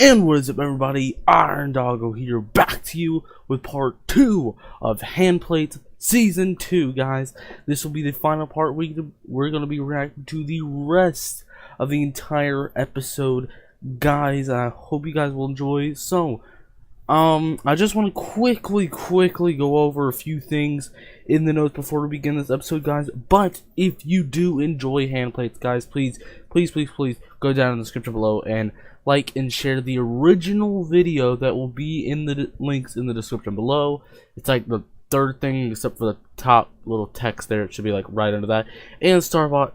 And what is up, everybody? Iron Doggo here, back to you with part 2 of Handplates Season 2, guys. This will be the final part. We're going to be reacting to the rest of the entire episode, guys. I hope you guys will enjoy. So, I just want to quickly go over a few things in the notes before we begin this episode, guys. But if you do enjoy Handplates, guys, please go down in the description below and like and share the original video that will be in the links in the description below. It's like the third thing except for the top little text there. It should be like right under that. And Starbot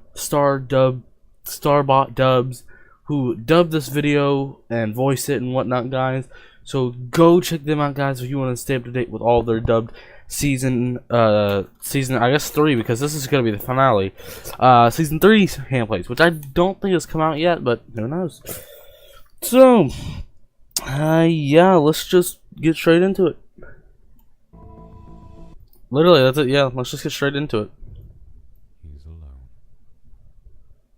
Dubs, who dubbed this video and voiced it and whatnot, guys. So go check them out, guys, if you want to stay up to date with all their dubbed season I guess 3, because this is gonna be the finale. Season 3 Handplates, which I don't think has come out yet, but who knows. So, yeah, let's just get straight into it. Literally, that's it. Yeah, let's just get straight into it. He's alone.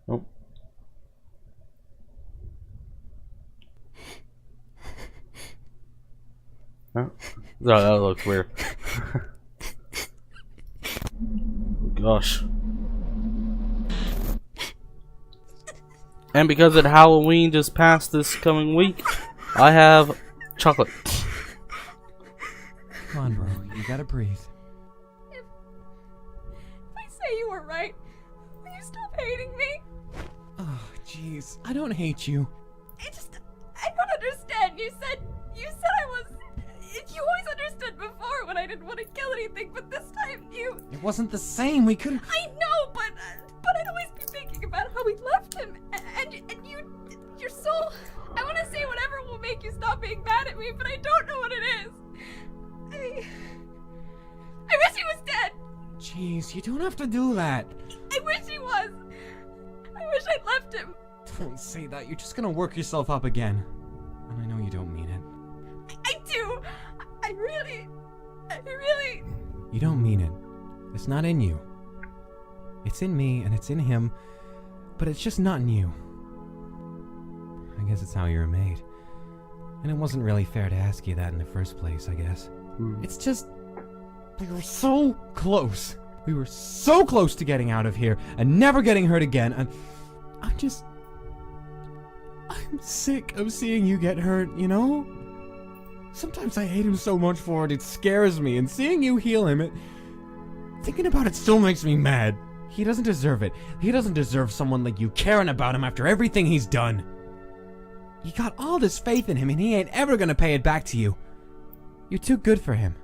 Oh. Oh, that looks weird. Gosh. And because it Halloween just passed this coming week, I have chocolate. Come on, bro. You gotta breathe. If I say you were right, will you stop hating me? Oh, jeez. I don't hate you. I don't understand. You said I was. You always understood before when I didn't want to kill anything, but this time you. It wasn't the same. We couldn't. I know, but I'd always be thinking about how we left him, and you're so. I want to say whatever will make you stop being mad at me, but I don't know what it is. I wish he was dead. Jeez, you don't have to do that. I wish he was. I wish I'd left him. Don't say that. You're just gonna work yourself up again. And I know you don't mean it. I do. I really. You don't mean it. It's not in you. It's in me and it's in him, but it's just not in you. I guess it's how you were made. And it wasn't really fair to ask you that in the first place, I guess. It's just... we were so close. We were so close to getting out of here and never getting hurt again, and I'm sick of seeing you get hurt, you know? Sometimes I hate him so much for it, it scares me, and seeing you heal him, thinking about it still makes me mad. He doesn't deserve it. He doesn't deserve someone like you caring about him after everything he's done. You got all this faith in him, and he ain't ever gonna pay it back to you. You're too good for him.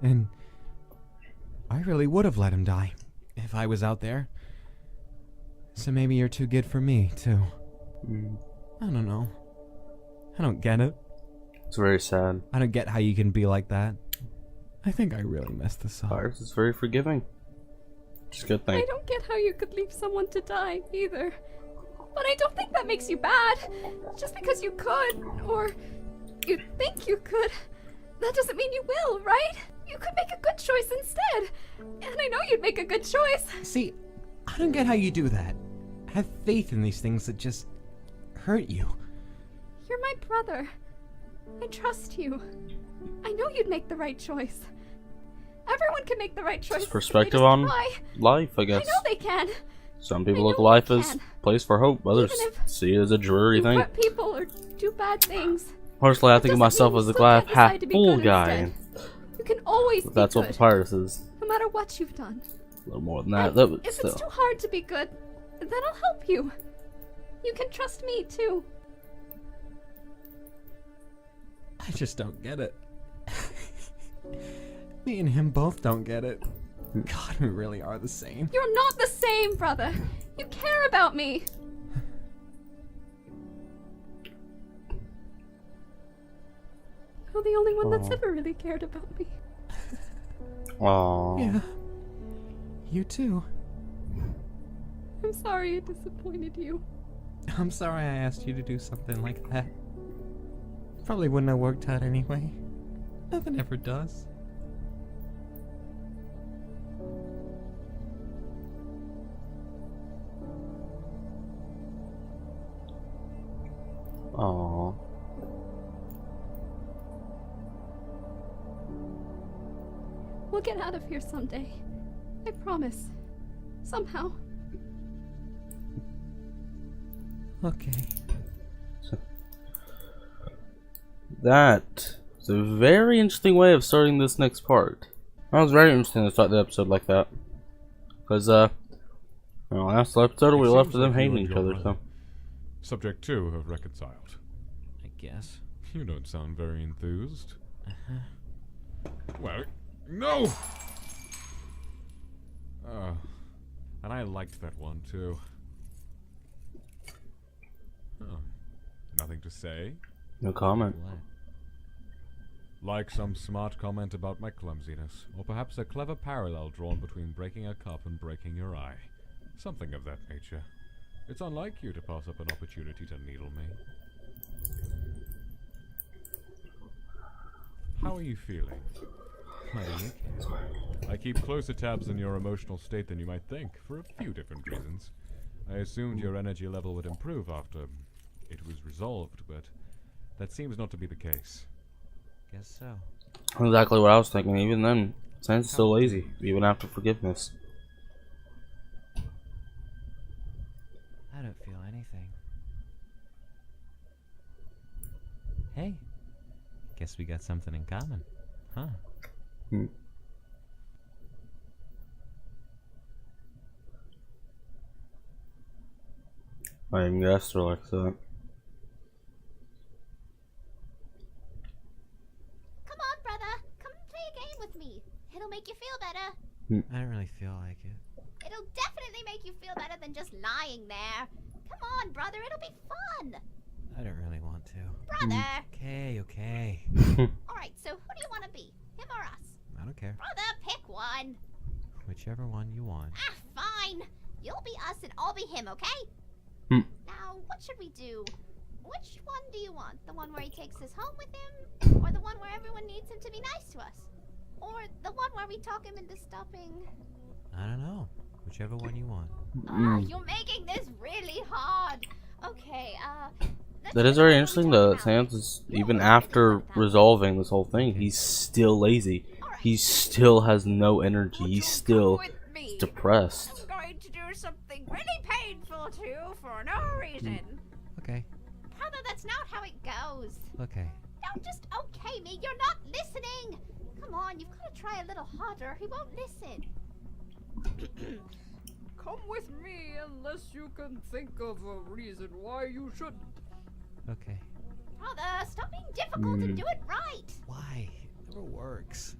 And I really would have let him die if I was out there. So maybe you're too good for me, too. I don't know. I don't get it. It's very sad. I don't get how you can be like that. I think I really messed this up. Ours is very forgiving. It's a good thing. I don't get how you could leave someone to die, either. But I don't think that makes you bad. Just because you could, or you think you could, that doesn't mean you will, right? You could make a good choice instead. And I know you'd make a good choice. See, I don't get how you do that. Have faith in these things that just hurt you. You're my brother. I trust you. I know you'd make the right choice. Everyone can make the right choice. It's perspective on life, I guess. I know they can. Some people look at life as a place for hope. Others see it as a dreary thing. Hurt people or do bad things. Personally, I think of myself as a glass half full guy. You can always be That's what good, Papyrus is. no matter what you've done. A little more than that. And if it's too hard to be good, then I'll help you. You can trust me too. I just don't get it. Me and him both don't get it. God, we really are the same. You're not the same, brother. You care about me. You're the only one that's ever really cared about me. Aww. Yeah. You too. I'm sorry I disappointed you. I'm sorry I asked you to do something like that. Probably wouldn't have worked out anyway. Nothing ever does. Aww. We'll get out of here someday. I promise. Somehow. Okay. That is a very interesting way of starting this next part. That was very interesting to start the episode like that. Because, last episode we left them hating each other, so. Subject 2 have reconciled. I guess. You don't sound very enthused. Well, no! And I liked that one, too. Huh. Nothing to say? No comment. Like some smart comment about my clumsiness, or perhaps a clever parallel drawn between breaking a cup and breaking your eye. Something of that nature. It's unlike you to pass up an opportunity to needle me. How are you feeling? I keep closer tabs on your emotional state than you might think, for a few different reasons. I assumed your energy level would improve after it was resolved, but that seems not to be the case. Guess so. Exactly what I was thinking. Even then, Sam's still lazy, even after forgiveness. I don't feel anything. Hey, guess we got something in common, huh? I even guessed her like that. Come on, brother. Come and play a game with me. It'll make you feel better. I don't really feel like it. It'll definitely make you feel better than just lying there. Come on, brother. It'll be fun. I don't really want to. Brother. Okay. Alright, so who do you want to be? Him or us? I don't care. Brother, pick one. Whichever one you want. Ah, fine. You'll be us and I'll be him, okay? Now, what should we do? Which one do you want? The one where he takes us home with him? Or the one where everyone needs him to be nice to us? Or the one where we talk him into stopping? I don't know. Whichever one you want. You're making this really hard. Okay, That is very interesting though, that Sans is, even after resolving this whole thing, he's still lazy. He still has no energy. He's still depressed. I'm going to do something really painful to you for no reason. Okay. Brother, that's not how it goes. Okay. Don't just okay me. You're not listening. Come on, you've got to try a little harder. He won't listen. Come with me unless you can think of a reason why you shouldn't. Okay. Brother, stop being difficult and do it right. Why? It never works.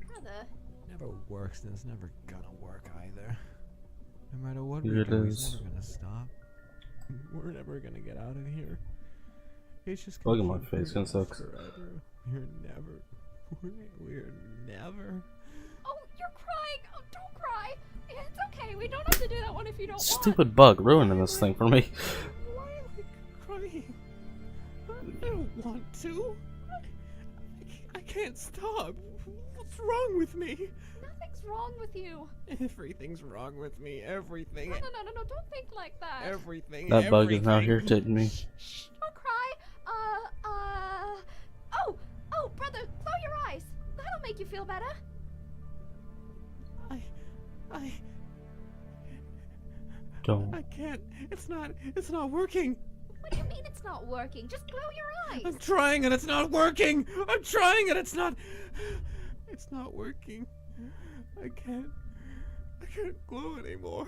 Brother. Never works, and it's never gonna work either. No matter what Here we it do, is. it's never gonna stop. We're never gonna get out of here. It's just Look gonna at my keep face, going it sucks. forever. We're never. Oh, you're crying. Oh, don't cry. It's okay. We don't have to do that one if you don't want. Stupid bug ruining this thing for me. Why am I crying? I don't want to. I can't stop. What's wrong with me? Nothing's wrong with you. Everything's wrong with me. Everything. No. Don't think like that. Everything. That bug is now everything. irritating me. Shh, don't cry. Oh, brother, close your eyes. That'll make you feel better. Don't. I can't. It's not working. What do you mean it's not working? Just close your eyes. I'm trying and it's not working. I'm trying and it's not working. I can't glow anymore.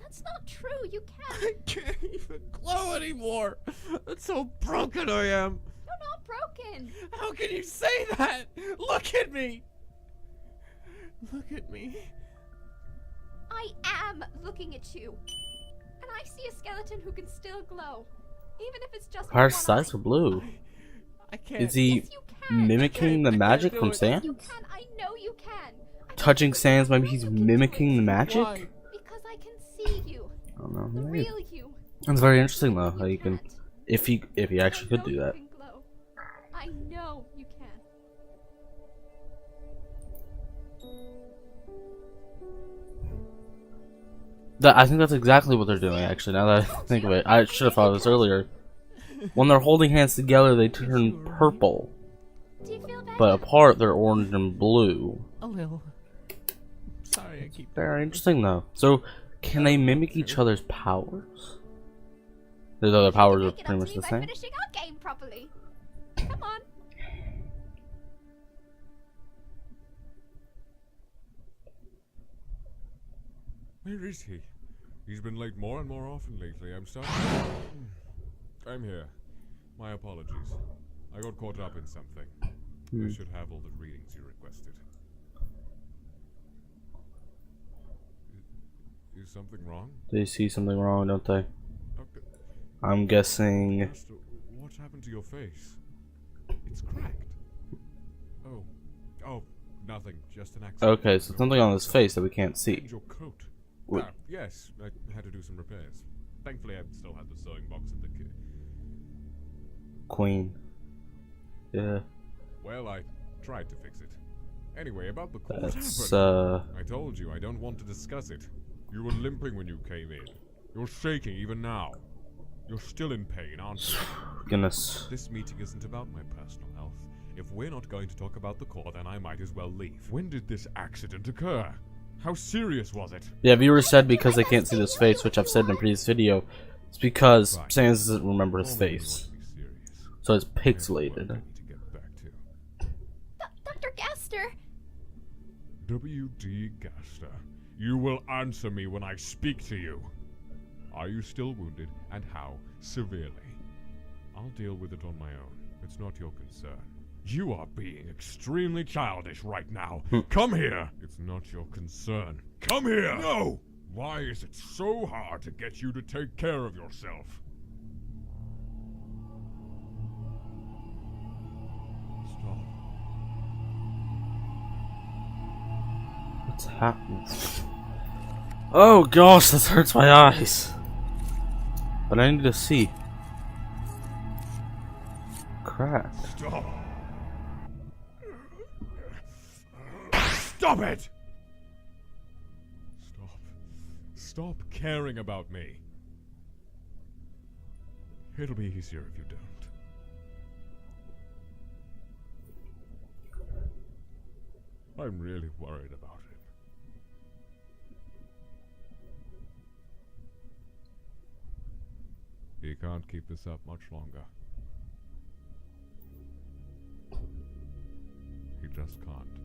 That's not true. You can't. I can't even glow anymore. That's how broken I am. You're not broken. How can you say that? Look at me. Look at me. I am looking at you. And I see a skeleton who can still glow. Even if it's just with Her one sides eye. are blue. I can't. Is he Yes, you can. mimicking the I can't magic do from it. Sans? You can. I know you can. Touching Sans, maybe he's mimicking the magic? Why? Because I can see you. I don't know. The Maybe. real you. It's very interesting though, how you can, can't. if he actually could I know do you that. can glow. I know you can. I think that's exactly what they're doing, actually, now that I think of it. I should have thought of this earlier. When they're holding hands together, they turn purple. Do you feel better? But apart, they're orange and blue. A little. Sorry, I keep. Very interesting though. So, can they mimic each other's powers? Their other powers are Make it pretty up much to you the by same. finishing our game properly. Come on. Where is he? He's been late more and more often lately. I'm starting. I'm here. My apologies. I got caught up in something. I should have all the readings you requested. Is something wrong? They see something wrong, don't they? Doctor, I'm guessing. Master, what happened to your face? It's cracked. Oh, nothing. Just an accident. Okay, so something on his face that we can't see. And your coat. Wait. Yes, I had to do some repairs. Thankfully, I still had the sewing box at the Queen. Yeah. Well, I tried to fix it. Anyway, about the court. What That's happened? I told you I don't want to discuss it. You were limping when you came in. You're shaking even now. You're still in pain, aren't you? goodness. This meeting isn't about my personal health. If we're not going to talk about the court, then I might as well leave. When did this accident occur? How serious was it? Yeah, viewers said because they can't see this face, which I've said in a previous video, it's because Right. Sans doesn't remember his Only you face. want to be serious. So it's Here's what I pixelated. need to get back to. Dr. Gaster. W.D. Gaster, you will answer me when I speak to you. Are you still wounded, and how severely? I'll deal with it on my own. It's not your concern. You are being extremely childish right now. Come here! It's not your concern. Come here! No! Why is it so hard to get you to take care of yourself? Stop. What's happening? Oh gosh, this hurts my eyes. But I need to see. Crap. Stop! Stop it! Stop caring about me. It'll be easier if you don't. I'm really worried about him. He can't keep this up much longer. He just can't.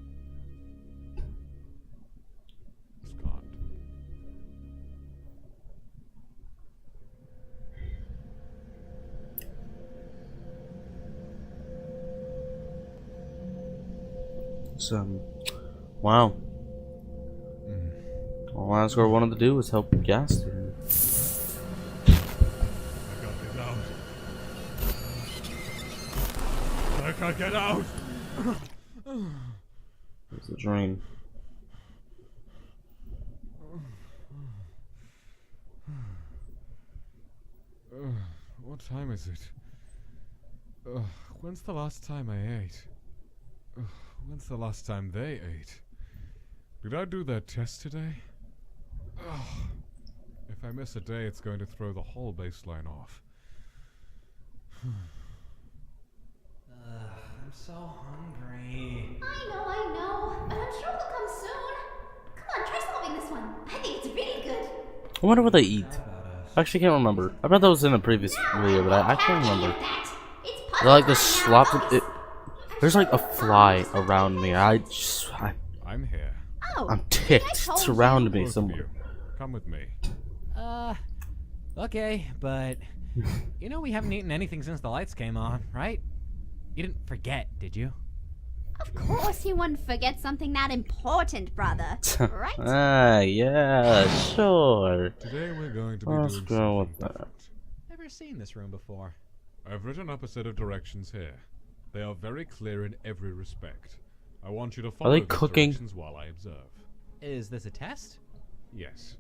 Just can't. So, wow. All Asgard wanted to do was help Gaster. I can't get out! It's a dream. What time is it? When's the last time I ate? When's the last time they ate? Did I do that test today? If I miss a day, it's going to throw the whole baseline off. I'm so hungry. I know, but I'm sure he'll come soon. Come on, try solving this one. I think it's really good. I wonder what they eat. I actually can't remember. I bet that was in a previous video, but I can't remember. They're like the slop. There's like a fly around me. I'm here. Oh, I'm ticked. It's surrounding me Both of somewhere. you, come with me. Okay, but you know we haven't eaten anything since the lights came on, right? You didn't forget, did you? of course he wouldn't forget something that important, brother. Right? Ah, yeah, sure. Today we're going to be Let's doing go something with that. different. Never seen this room before. I've written up a set of directions here. They are very clear in every respect. I want you to follow they these cooking? directions while I observe. Is this a test? Yes.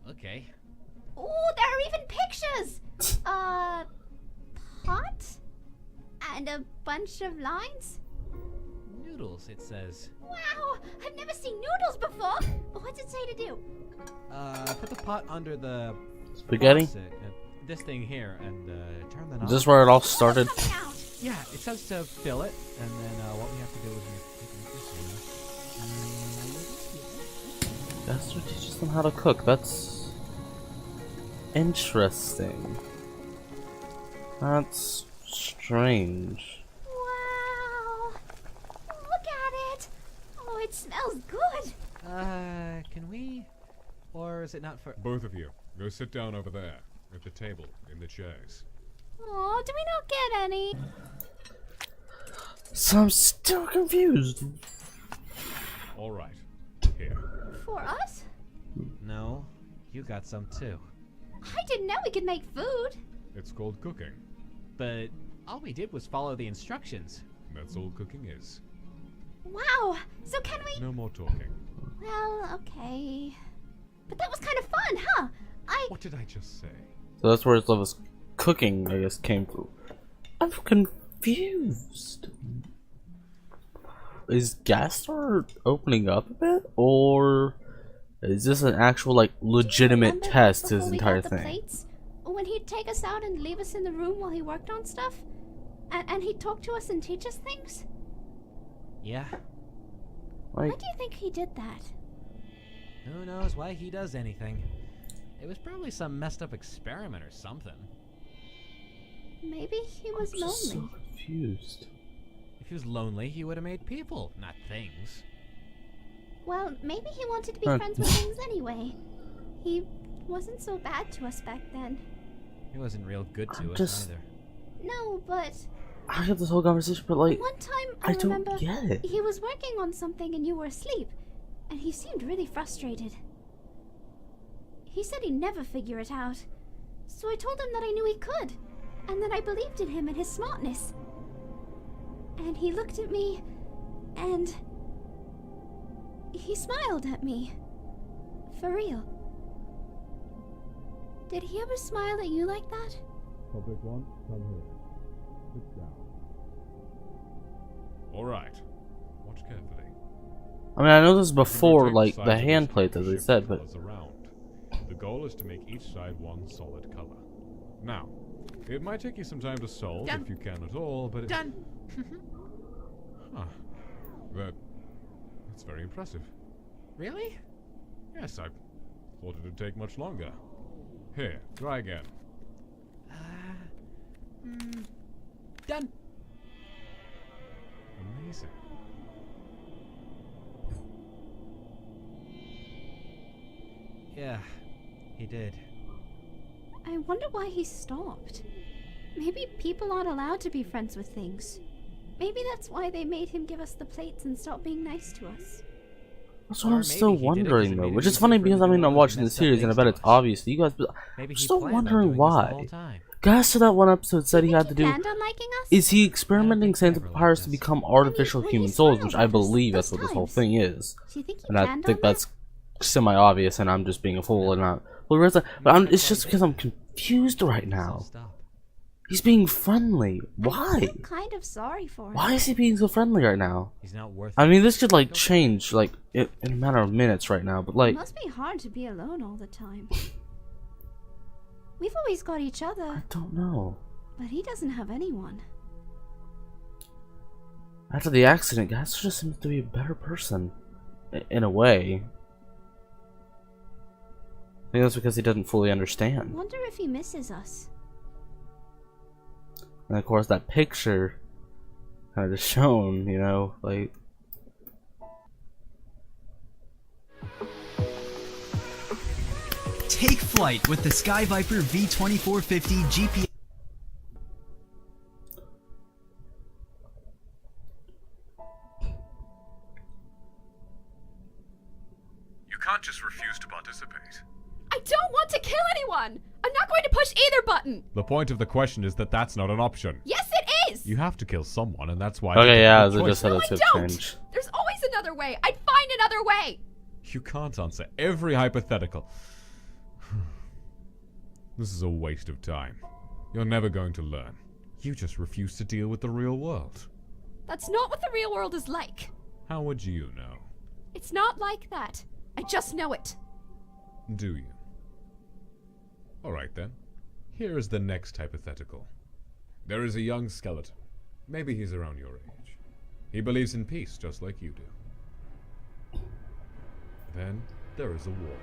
Okay. Ooh, there are even pictures. Pot? And a bunch of lines? Noodles, it says. Wow, I've never seen noodles before. What's it say to do? Put the pot under the Spaghetti? faucet, this thing here, and turn the knob. Is this where it all started? Coming out. Yeah, it says to fill it, and then what we have to do is we take this one. Gaster teaches them how to cook. That's interesting. That's strange. Wow! Look at it! Oh, it smells good! Can we? Or is it not for... Both of you, go sit down over there, at the table, in the chairs. Oh, do we not get any? So I'm still confused. Alright, here. For us? No, you got some too. I didn't know we could make food. It's called cooking. But all we did was follow the instructions. That's all cooking is. Wow! So can we... No more talking. Well, okay. But that was kind of fun, huh? What did I just say? So that's where his love of cooking, I guess, came through. I'm confused. Is Gaster opening up a bit, or is this an actual, like, legitimate Remember test? before His we entire had the thing. plates? When he'd take us out and leave us in the room while he worked on stuff? And he'd talk to us and teach us things? Yeah, Like, Why do you think he did that? who knows why he does anything. It was probably some messed up experiment or something. Maybe he was I'm just so lonely. confused. If he was lonely, he would have made people, not things. Well, maybe he wanted to be Huh. friends with things anyway. He wasn't so bad to us back then. He wasn't real good to I'm us just- either. No, but I had this whole conversation, but like, one time I I remember don't get it. he was working on something and you were asleep, and he seemed really frustrated. He said he'd never figure it out, so I told him that I knew he could, and that I believed in him and his smartness. And he looked at me, and he smiled at me. For real. Did he ever smile at you like that? Public one, come here. Sit down. Alright. Watch carefully. I mean, I know this is We're gonna before, take like, sides the of this hand plate, as I shift said, but colours around. The goal is to make each side one solid color. Now, it might take you some time to solve, Done. if you can at all, but Done. Huh. That's very impressive. Really? Yes, I thought it would take much longer. Here, try again. Done. Amazing. Yeah, he did. I wonder why he stopped. Maybe people aren't allowed to be friends with things. Maybe that's why they made him give us the plates and stop being nice to us. that's what Or I'm still maybe he did it 'cause wondering, it though. made it Which is easier funny for him because, to I do mean, all I'm those watching the messed up series and I things bet to it's us. obvious to you guys, but Maybe I'm he still planned on wondering doing this the why. whole time. Gaster, that one episode said he had to do. Planned on liking us? Is he experimenting think Santa Trevor Papyrus liked to us. become artificial when he human souls, smiled which I at us believe that's those what this whole times. thing is. Do you think he And I planned think on that's semi-obvious, and I'm just being a fool and not. Well, but it's just because I'm confused right So now. stop. He's being friendly. that? Why? I'm kind of sorry for him. Why is he being so friendly right now? He's not worth I it. mean, this could like change like in a matter of minutes right now, but It like, must be hard to be alone all the time. We've always got each I other, don't know. but he doesn't have anyone. After the accident, Gaster just seems to be a better person, in a way. I think that's because he doesn't fully understand. Wonder if he misses us. And of course, that picture kind of just shown, you know, like. Take flight with the Sky Viper V2450 GPS. You can't just refuse to participate. I don't want to kill anyone! I'm not going to push either button! The point of the question is that that's not an option. Yes, it is! You have to kill someone, and that's why. Okay, yeah, it's a they difficult just said No, it's I a don't! change. There's always another way! I'd find another way! choice. You can't answer every hypothetical. This is a waste of time. You're never going to learn. You just refuse to deal with the real world. That's not what the real world is like. How would you know? It's not like that. I just know it. Do you? Alright then. Here is the next hypothetical. There is a young skeleton. Maybe he's around your age. He believes in peace just like you do. Then, there is a war.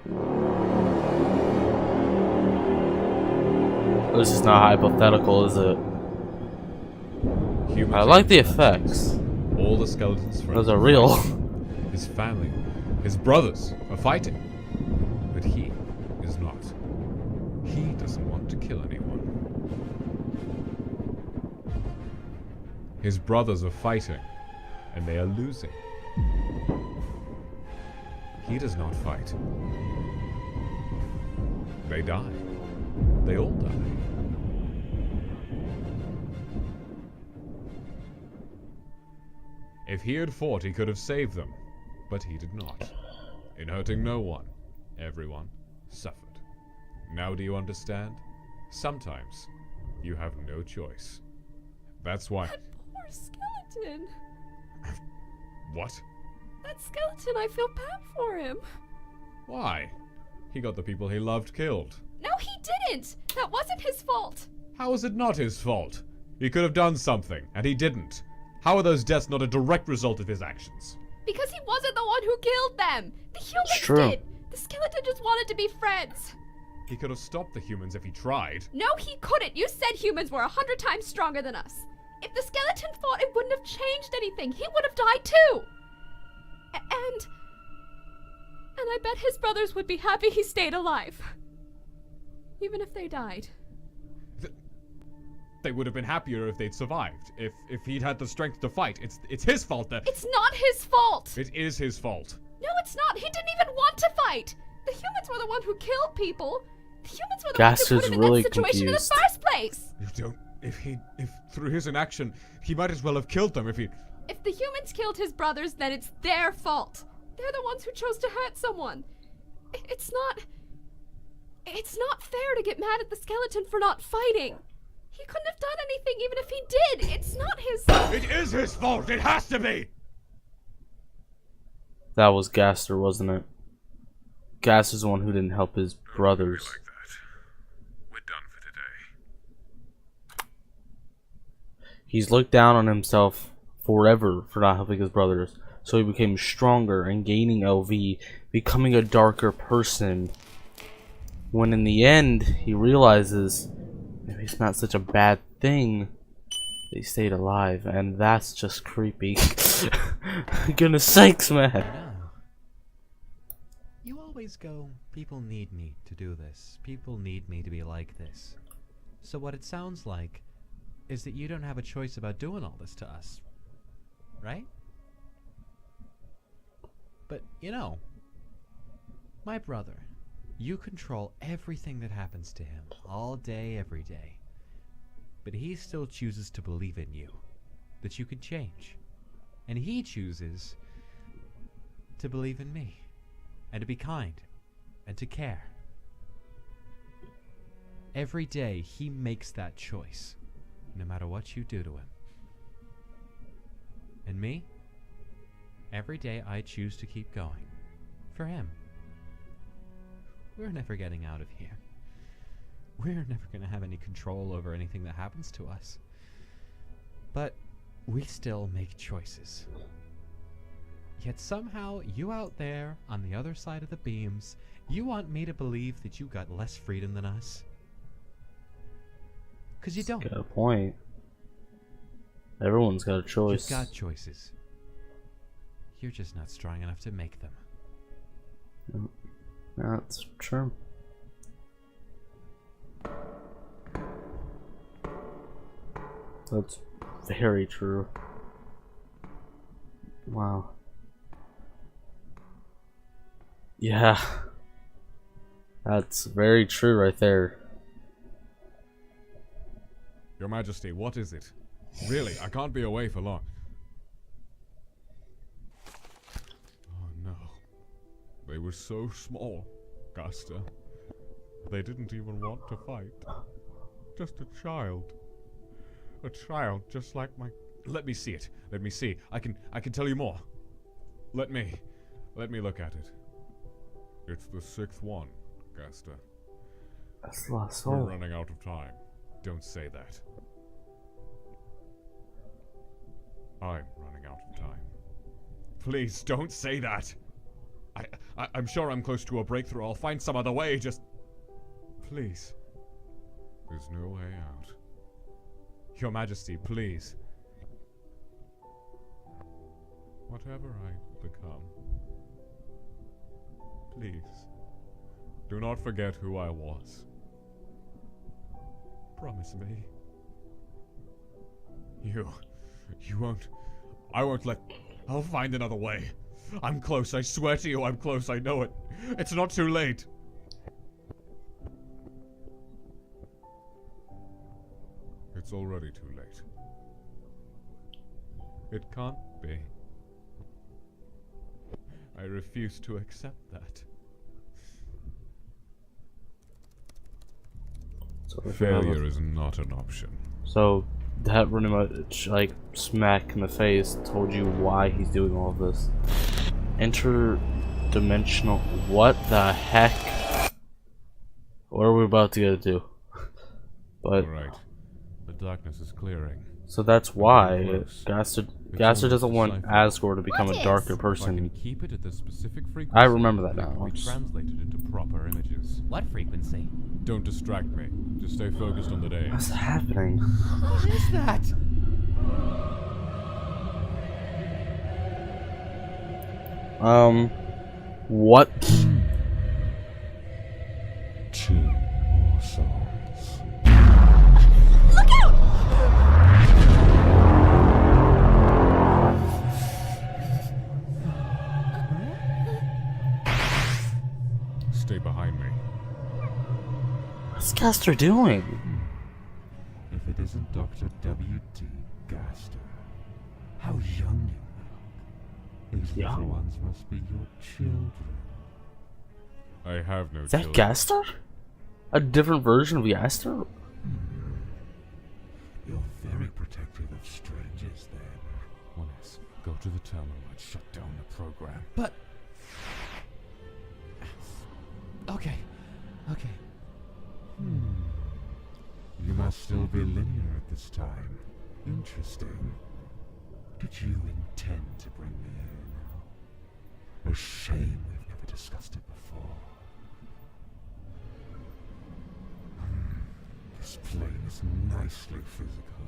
This is not hypothetical, is it? Humans I like the and effects. all the skeletons' friends Those are real. fighting. His family, his brothers are fighting. But he is not. He doesn't want to kill anyone. His brothers are fighting, and they are losing. He does not fight. They die. They all die. If he had fought, he could have saved them, but he did not. In hurting no one, everyone suffered. Now do you understand? Sometimes you have no choice. That's why... That poor skeleton. What? That skeleton, I feel bad for him. Why? He got the people he loved killed. No, he didn't. That wasn't his fault. How is it not his fault? He could have done something, and he didn't. How are those deaths not a direct result of his actions? Because he wasn't the one who killed them. The humans It's true. did. The skeleton just wanted to be friends. He could have stopped the humans if he tried. No, he couldn't. You said humans were 100 times stronger than us. If the skeleton fought, it wouldn't have changed anything. He would have died too. And I bet his brothers would be happy he stayed alive. Even if they died. They would have been happier if they'd survived. If he'd had the strength to fight. It's his fault that... It's not his fault. It is his fault. No, it's not. He didn't even want to fight. The humans were the one who killed people. The humans were the ones who Gaster's put him in really that situation confused. in the first place. You don't... If through his inaction, he might as well have killed them if he... If the humans killed his brothers, then it's their fault. They're the ones who chose to hurt someone. It's not fair to get mad at the skeleton for not fighting. He couldn't have done anything even if he did. It's not his... It is his fault! It has to be! That was Gaster, wasn't it? Gaster's the one who didn't help his brothers. Like that. We're done for today. He's looked down on himself forever for not helping his brothers. So he became stronger and gaining LV, becoming a darker person. When in the end, he realizes maybe it's not such a bad thing. They stayed alive, and that's just creepy. Goodness sakes, man. No. You always go, people need me to do this. People need me to be like this. So what it sounds like is that you don't have a choice about doing all this to us. Right? But, you know, my brother, you control everything that happens to him, all day, every day. But he still chooses to believe in you, that you can change. And he chooses to believe in me, and to be kind, and to care. Every day, he makes that choice, no matter what you do to him. And me? Every day I choose to keep going. For him. We're never getting out of here. We're never going to have any control over anything that happens to us. But we still make choices. Yet somehow, you out there, on the other side of the beams, you want me to believe that you got less freedom than us? 'Cause you don't. Got a point. Everyone's got a choice. You've got choices. You're just not strong enough to make them. That's true. That's very true. Wow. Yeah. That's very true right there. Your Majesty, what is it? Really, I can't be away for long. Oh no. They were so small, Gaster. They didn't even want to fight. Just a child. A child just like my... Let me see it. Let me see. I can tell you more. Let me look at it. It's the 6th one, Gaster. That's the last We're soul. running out of time. Don't say that. I'm running out of time. Please don't say that. I'm sure I'm close to a breakthrough. I'll find some other way, just... Please. There's no way out. Your Majesty, please. Whatever I become, please, do not forget who I was. Promise me. You won't... I won't let... I'll find another way. I'm close, I swear to you I'm close, I know it. It's not too late. It's already too late. It can't be. I refuse to accept that. So Failure is not an option. So that pretty much, like, smack in the face told you why he's doing all of this. Interdimensional. What the heck? What are we about to get into? But Alright. The darkness is clearing. so that's why Gaster doesn't want Asgore to become a darker If I can person. keep it at the specific frequency, I remember that it now. can be translated into proper images. What frequency? Don't distract me. Just stay focused on the day. What's happening? What is that? What? 2 more souls. Look out! Stay behind me. What's Gaster doing? If it isn't Dr. W.D. Gaster, how young you look. These little Young? ones must be your children. I have no Is that children. Gaster? A different version of Gaster? You're very protective of strangers then. Wallace, go to the terminal and shut down the program. But... Okay. You must still be linear at this time. Interesting. Did you intend to bring me here now? A shame we've never discussed it before. This plane is nicely physical.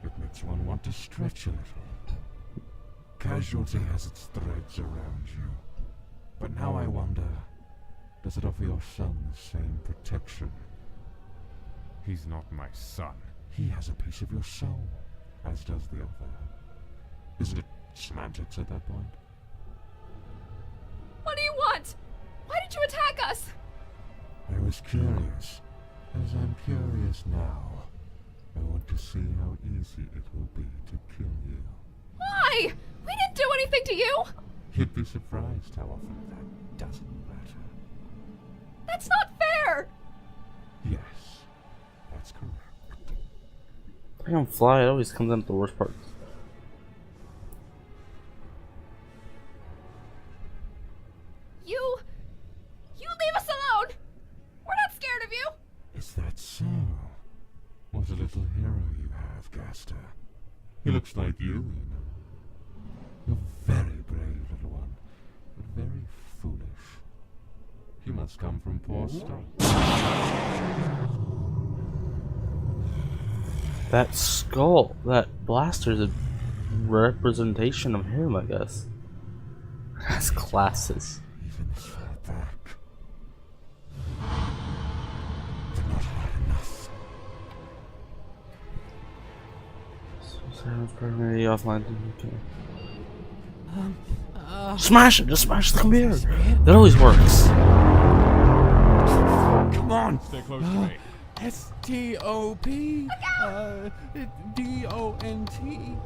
It makes one want to stretch a little. Casualty has its threads around you. But now I wonder, does it offer your son the same protection? He's not my son. He has a piece of your soul, as does the other. Isn't it semantics at that point? What do you want? Why did you attack us? I was curious, as I'm curious now. I want to see how easy it will be to kill you. Why? We didn't do anything to you. You'd be surprised how often that doesn't matter. That's not fair. Yes, that's correct. I don't fly, it always comes out the worst parts. You leave us alone. We're not scared of you. Is that so? What a little hero you have, Gaster. He looks like you know. You're very brave, little one, but very foolish. You must come from poor start. That skull, that blaster's a representation of him, I guess. Has glasses. Even far back. But not hard enough. Sounds permanently offline. Okay. Smash it! Just smash the computer! That always works. Come on! Stay close to me. S-T-O-P D-O-N-T-Q-U-I-T.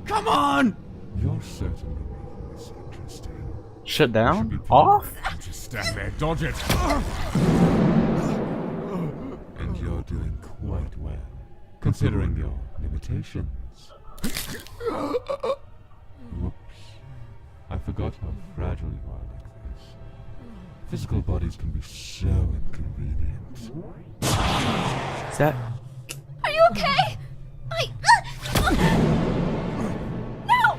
Come on! You're certainly making this interesting. Shut down? Off? Just stand there, dodge it. And you're doing quite well, considering your limitations. Whoops. I forgot how fragile you are like this. Physical bodies can be so inconvenient. Is that... Are you okay? No!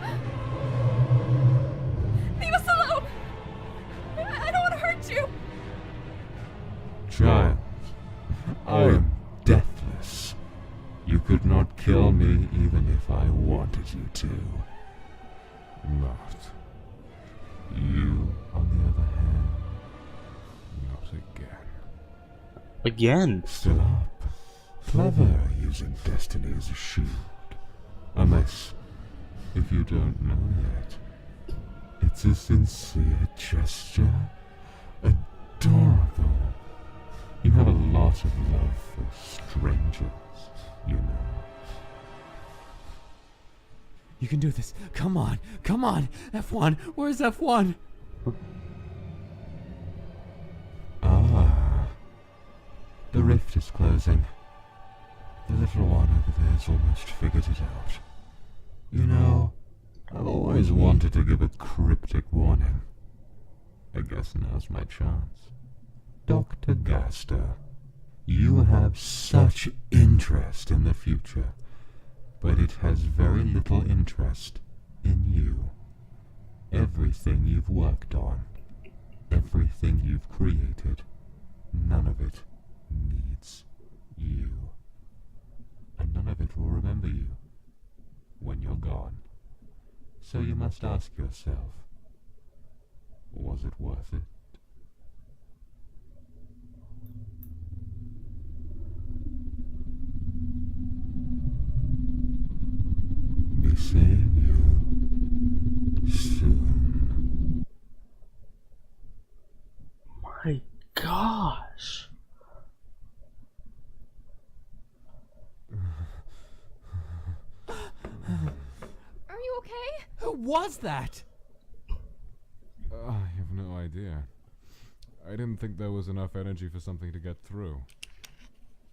Leave Again. Still up. Clever using destiny as a shield. Unless, if you don't know yet, it's a sincere gesture. Adorable. You have a lot of love for strangers, you know. You can do this. Come on. Come on. F1. Where's F1? Ah. The rift is closing. The little one over there's almost figured it out. You know, I've always wanted to give a cryptic warning. I guess now's my chance. Dr. Gaster, you have such interest in the future, but it has very little interest in you. Everything you've worked on, everything you've created, none of it needs you. And none of it will remember you when you're gone. So you must ask yourself, was it worth it? Be seeing you soon. My gosh. Are you okay? Who was that? I have no idea. I didn't think there was enough energy for something to get through.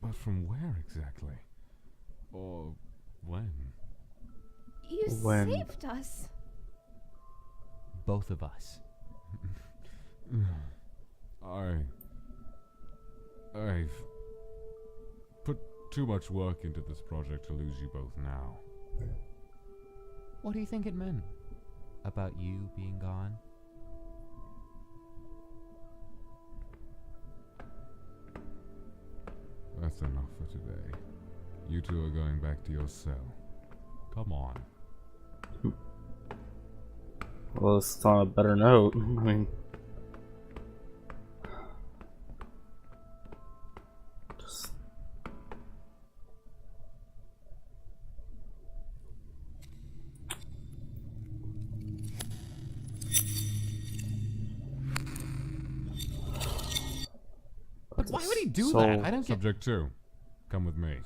But from where exactly? Or when? You When? saved us. Both of us. I've put too much work into this project to lose you both now. What do you think it meant? About you being gone? That's enough for today. You two are going back to your cell. Come on. Well, it's on a better note. I mean, just But why would he do So- that? I don't get. Subject 2. Come with me.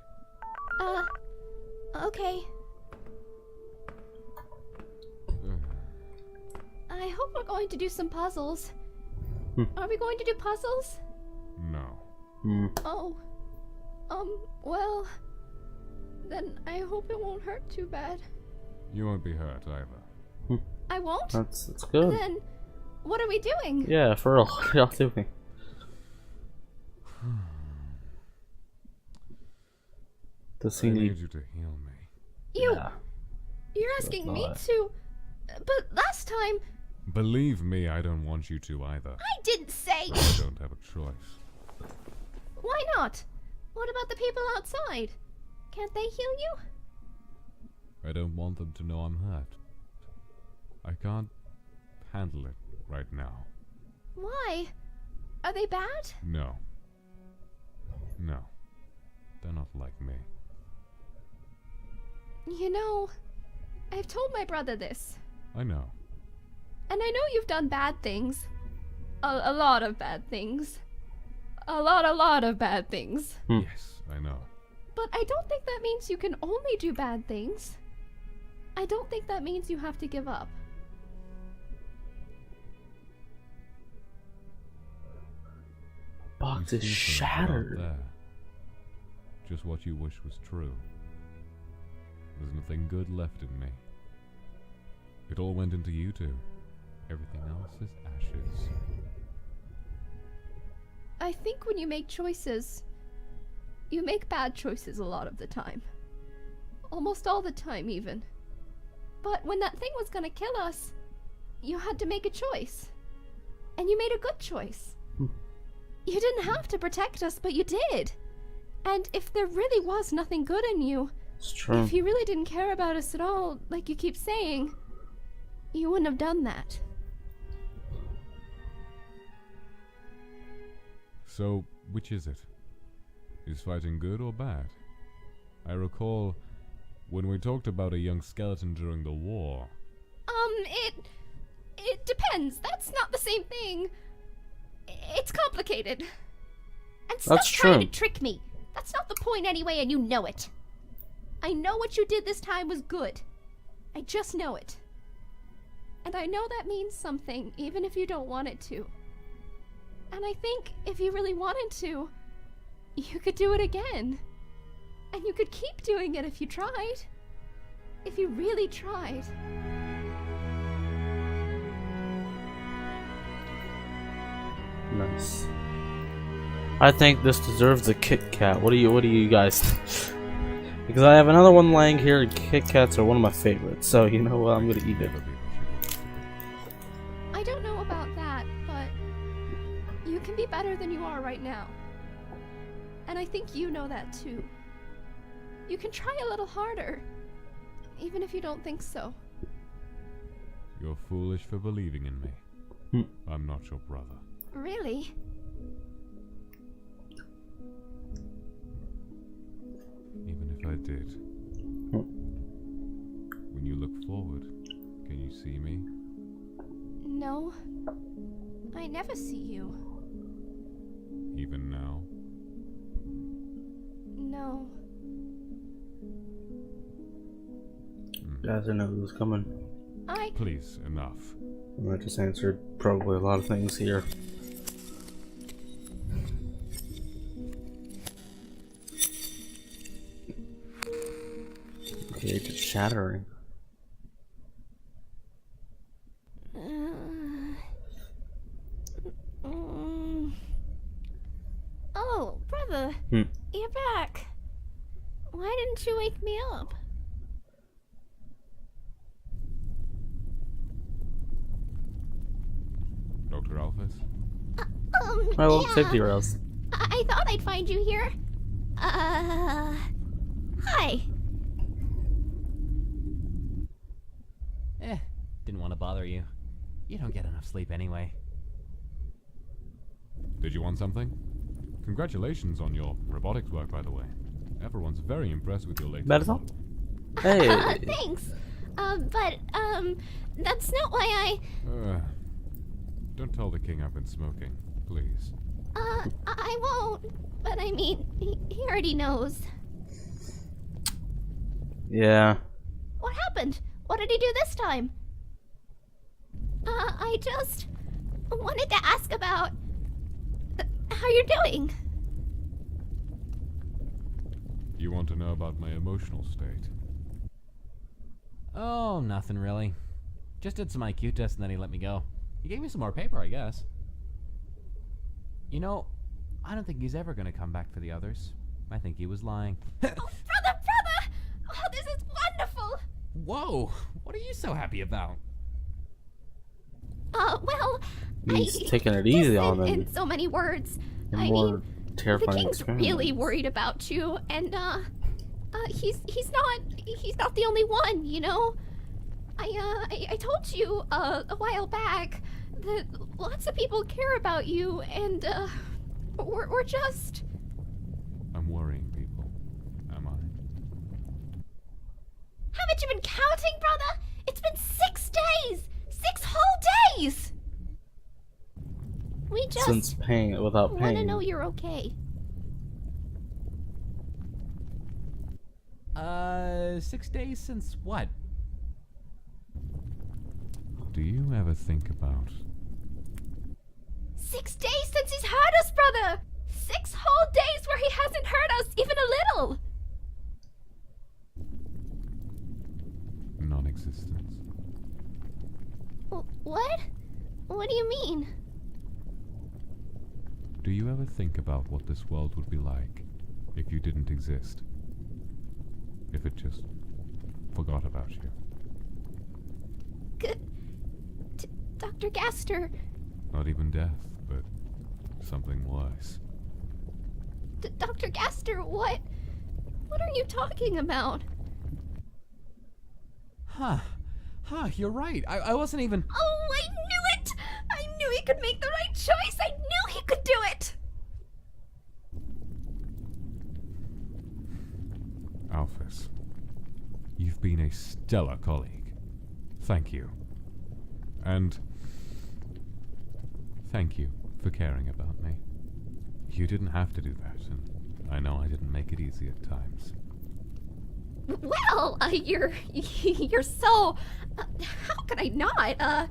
Okay. I hope we're going to do some puzzles. Are we going to do puzzles? No. Oh. Well. Then I hope it won't hurt too bad. You won't be hurt either. I won't? that's good. Then, what are we doing? Yeah, for real. What y'all doing? Does he I need need? you to heal me. Yeah. You're asking me not. to. But last time, Believe me, I don't want you to either. I didn't say. I don't have a choice. Why not? What about the people outside? Can't they heal you? I don't want them to know I'm hurt. I can't handle it right now. Why? Are they bad? No. No. They're not like me. You know, I've told my brother this. I know. And I know you've done bad things. A lot of bad things. A lot of bad things. Yes, I know. But I don't think that means you can only do bad things. I don't think that means you have to give up. Box You is see things shattered. out there. Just what you wish was true. There's nothing good left in me. It all went into you two. Everything else is ashes. I think when you make choices, you make bad choices a lot of the time. Almost all the time, even. But when that thing was gonna kill us, you had to make a choice. And you made a good choice. You didn't have to protect us, but you did. And if there really was nothing good in you, It's true. if you really didn't care about us at all, like you keep saying, you wouldn't have done that. So, which is it? Is fighting good or bad? I recall when we talked about a young skeleton during the war. It depends. That's not the same thing. It's complicated. And stop That's trying true. to trick me. That's not the point anyway, and you know it. I know what you did this time was good. I just know it. And I know that means something, even if you don't want it to. And I think if you really wanted to, you could do it again. And you could keep doing it if you tried. If you really tried. Nice. I think this deserves a Kit Kat. What do you guys think? Because I have another one lying here, and Kit Kats are one of my favorites. So you know what, I'm gonna eat it. I don't know about that, but you can be better than you are right now. And I think you know that too. You can try a little harder, even if you don't think so. You're foolish for believing in me. I'm not your brother. Really? Even if I did. When you look forward, can you see me? No. I never see you. Even now? No. Guys, I know who's coming. Please, enough. I just answered probably a lot of things here. Okay, it's shattering. Oh, brother. You're back. Why didn't you wake me up? Dr. Alphys? I will Yeah. safety rails. I thought I'd find you here. Hi. Didn't want to bother you. You don't get enough sleep anyway. Did you want something? Congratulations on your robotics work, by the way. Everyone's very impressed with your latest That is all. model. Hey. Thanks. But, that's not why Don't tell the king I've been smoking, please. I won't. But I mean, he already knows. Yeah. What happened? What did he do this time? I just wanted to ask about how you're doing. You want to know about my emotional state? Oh, nothing really. Just did some IQ tests and then he let me go. He gave me some more paper, I guess. You know, I don't think he's ever gonna come back for the others. I think he was lying. Oh, brother! Oh, this is wonderful! Whoa! What are you so happy about? Well, He's taking it easy on them. in so many words. A I more mean, the terrifying king's experiment. really worried about you, and he's not the only one, you know. I told you a while back that lots of people care about you, and we're just. I'm worrying people. Am I? Haven't you been counting, brother? It's been 6 days! 6 whole days! We just Since paying it without want to paying. know you're okay. 6 days since what? Do you ever think about 6 days since he's hurt us, brother! 6 whole days where he hasn't hurt us even a little! non-existence? What? What do you mean? Do you ever think about what this world would be like if you didn't exist? If it just forgot about you? Dr. Gaster, Not even death, but something worse. Dr. Gaster, what are you talking about? Huh, you're right. I wasn't even... Oh, I knew it! I knew he could make the right choice! I knew he could do it! been a stellar colleague. Thank you. And thank you for caring about me. You didn't have to do that, and I know I didn't make it easy at times. Well, you're so. How could I not? Oh,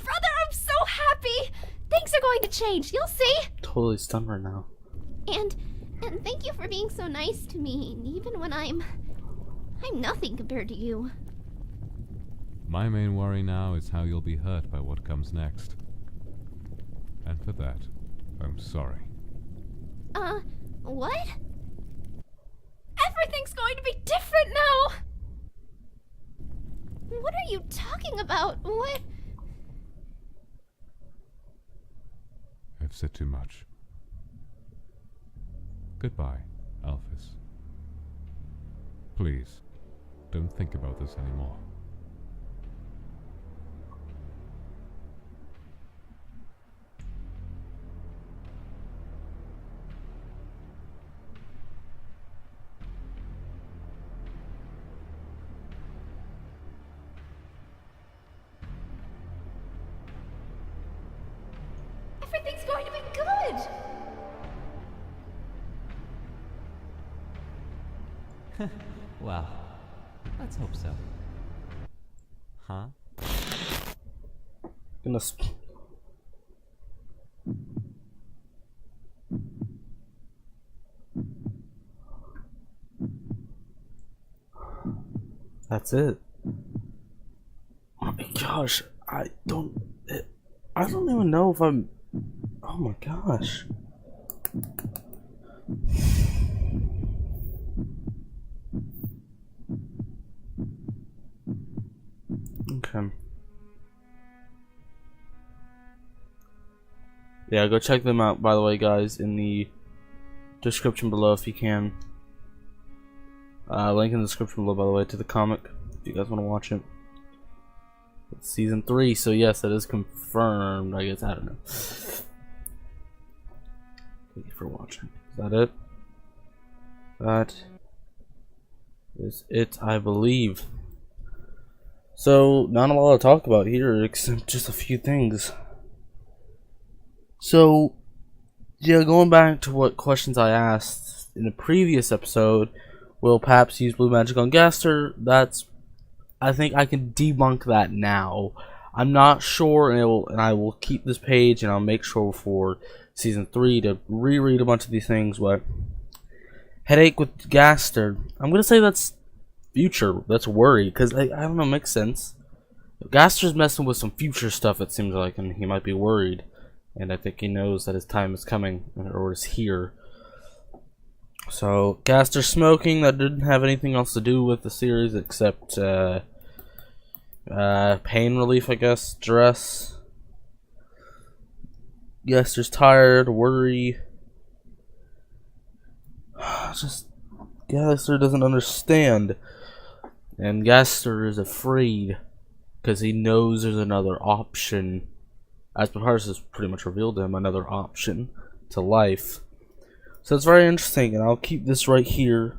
brother, I'm so happy. Things are going to change. You'll see. Totally stunned right now. And thank you for being so nice to me, even when I'm nothing compared to you. My main worry now is how you'll be hurt by what comes next. And for that, I'm sorry. What? Everything's going to be different now. What are you talking about? What? I've said too much. Goodbye, Alphys. Please, don't think about this anymore. Everything's going to be good. Well, let's hope so. Huh? Goodness. That's it. Oh my gosh, I don't even know if I'm. Oh my gosh. Okay. Yeah, go check them out, by the way, guys, in the description below if you can. Link in the description below, by the way, to the comic if you guys want to watch it. It's season 3, so yes, that is confirmed. I guess, I don't know. Thank you for watching. Is that it? That is it, I believe. So, not a lot to talk about here, except just a few things. So, yeah, going back to what questions I asked in the previous episode, will Paps use blue magic on Gaster? I think I can debunk that now. I'm not sure, and I will keep this page, and I'll make sure for season 3 to reread a bunch of these things. But headache with Gaster, I'm gonna say that's future. That's worry, because I don't know, it makes sense. Gaster's messing with some future stuff, it seems like, and he might be worried. And I think he knows that his time is coming, or is here. So, Gaster smoking, that didn't have anything else to do with the series except pain relief, I guess, stress. Gaster's tired, worry. Just, Gaster doesn't understand. And Gaster is afraid because he knows there's another option. As Papyrus has pretty much revealed to him, another option to life. So it's very interesting, and I'll keep this right here.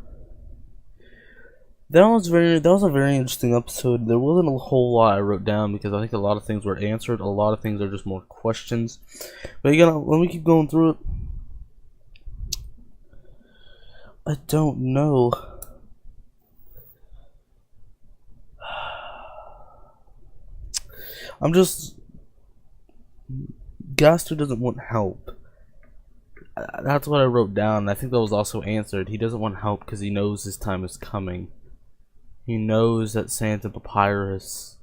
That was a very interesting episode. There wasn't a whole lot I wrote down because I think a lot of things were answered. A lot of things are just more questions. But again, let me keep going through it. I don't know. I'm just... Gaster doesn't want help. That's what I wrote down. I think that was also answered. He doesn't want help because he knows his time is coming. He knows that Santa Papyrus,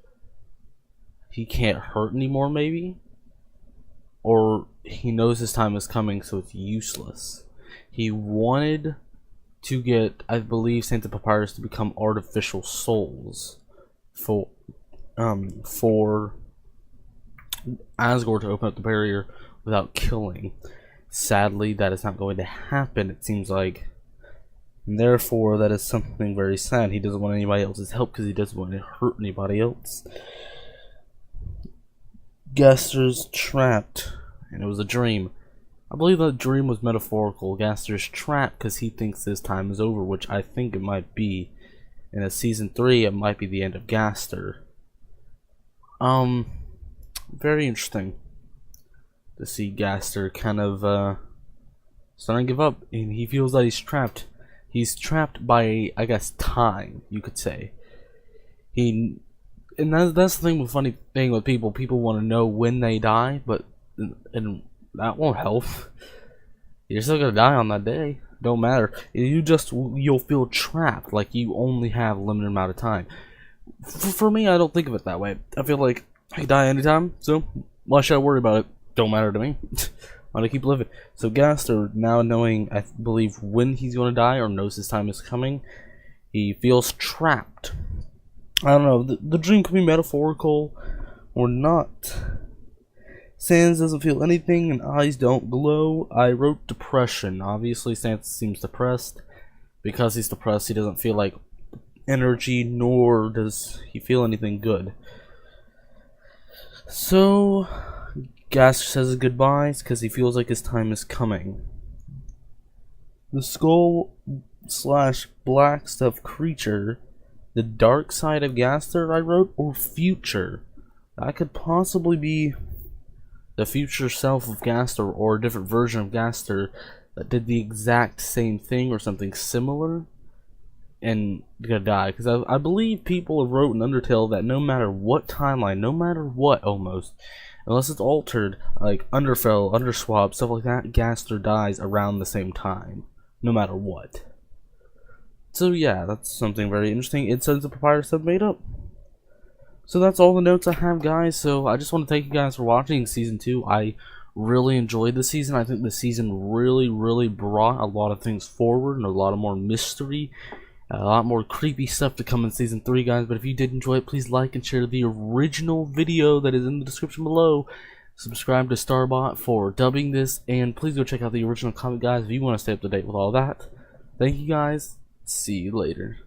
he can't hurt anymore, maybe? Or he knows his time is coming, so it's useless. He wanted to get, I believe, Santa Papyrus to become artificial souls for Asgore to open up the barrier without killing. Sadly, that is not going to happen, it seems like. And therefore, that is something very sad. He doesn't want anybody else's help because he doesn't want to hurt anybody else. Gaster's trapped, and it was a dream. I believe that dream was metaphorical. Gaster's trapped because he thinks his time is over, which I think it might be. And in season 3, it might be the end of Gaster. Very interesting to see Gaster kind of starting to give up, and he feels that he's trapped. He's trapped by, I guess, time, you could say. And that's the thing with funny thing with people. People want to know when they die, but and that won't help. You're still gonna die on that day. Don't matter. You'll feel trapped, like you only have a limited amount of time. For me, I don't think of it that way. I feel like I can die anytime, so why should I worry about it? Don't matter to me. I'm gonna keep living. So Gaster, now knowing, I believe, when he's gonna die, or knows his time is coming, he feels trapped. I don't know. The dream could be metaphorical or not. Sans doesn't feel anything and eyes don't glow. I wrote depression. Obviously, Sans seems depressed. Because he's depressed, he doesn't feel like energy, nor does he feel anything good. So, Gaster says his goodbyes because he feels like his time is coming. The skull / black stuff creature, the dark side of Gaster, I wrote, or future. That could possibly be the future self of Gaster, or a different version of Gaster that did the exact same thing or something similar and gonna die. Because I believe people have wrote in Undertale that no matter what timeline, no matter what almost, unless it's altered, like Underfell, Underswap, stuff like that, Gaster dies around the same time, no matter what. So yeah, that's something very interesting. It says the Papyrus have made up. So that's all the notes I have, guys. So I just want to thank you guys for watching Season 2. I really enjoyed the season. I think the season really brought a lot of things forward and a lot of more mystery. A lot more creepy stuff to come in Season 3, guys. But if you did enjoy it, please like and share the original video that is in the description below. Subscribe to Starbot for dubbing this. And please go check out the original comic, guys, if you want to stay up to date with all that. Thank you, guys. See you later.